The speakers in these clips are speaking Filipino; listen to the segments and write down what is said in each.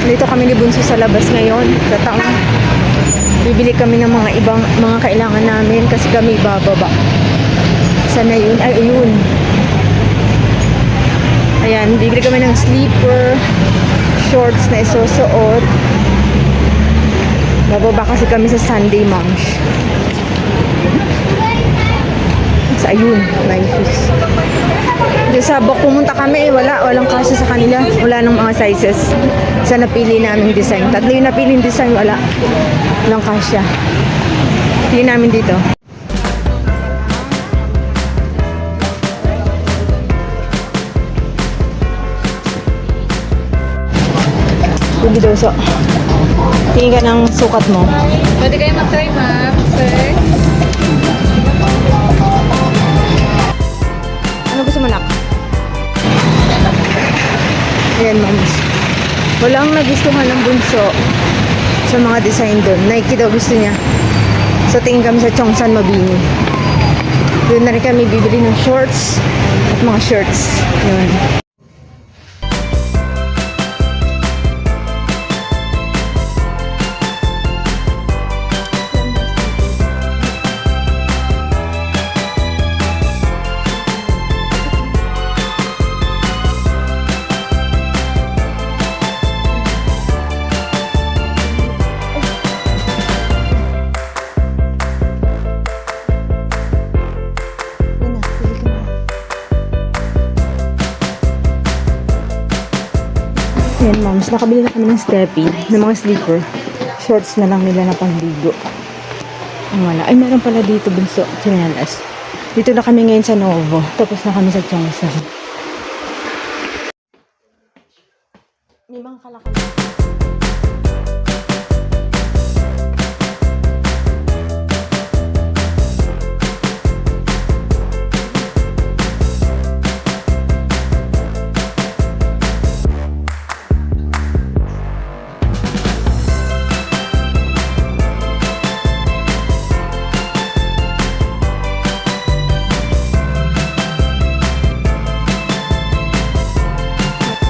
Dito kami ni Bunso sa labas ngayon. Sa taong bibili kami ng mga ibang mga kailangan namin kasi kami bababa. Sana yun? Ay, ayun. Ayan, bibili kami ng sleeper, shorts na isusuot. Bababa kasi kami sa Sunday Moms. So, ayun, may shoes. Diyan sa Bok pumunta kami, walang kasya sa kanila. Wala nang mga sizes. Sa napili naming design. Tatlo yung napiling design, walang kasya. Pili namin dito. Sige daw, so. Tingin ka ng sukat mo. Pwede kayo mag-try, ma'am, sir. Ano gusto mo, nak? Ayan, moms. Walang nagustuhan ng Bunso sa mga design doon. Nike daw gusto niya. So, tingin kami sa Chongsan Mabini. Doon na rin kami bibili ng shorts at mga shirts. Yun. Yan, moms. Nakabili na kami ng steppy, ng mga sleeper. Shorts na lang nila na pangligo. Ang wala. Ay, meron pala dito, Bunso. Chinelas. Dito na kami ngayon sa Novo. Tapos na kami sa Chongsan. May mga kalakal.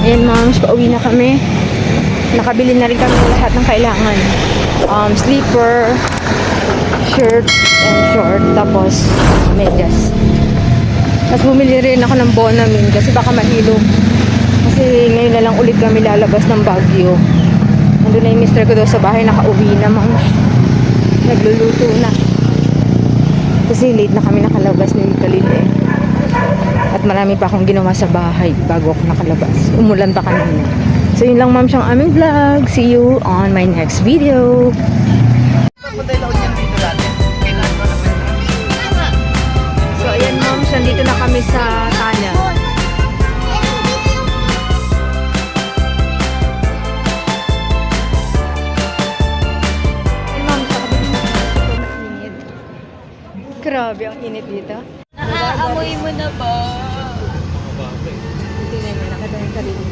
Ayan, moms, pauwi na kami. Nakabili na rin kami ng lahat ng kailangan. Sleeper, shirt, and short. Tapos, medyas. Tapos bumili rin ako ng Bonamin kasi baka mahilo. Kasi ngayon na lang ulit kami lalabas ng Baguio. Nandun na yung mister ko daw sa bahay. Nakauwi na, moms. Nagluluto na. Kasi late na kami nakalabas ni Kalin eh. At marami pa akong ginawa sa bahay bago ako nakalabas. Umulan pa kanina. So yun lang, ma'am, siyang aming vlog. See you on my next video. So ayan, ma'am, nandito na kami sa Tana. Ayan, ma'am, sa kabili na mainit. Grabe, ang init dito. Naaamoy mo na ba? Tingnan niyo, nakita yung sarili.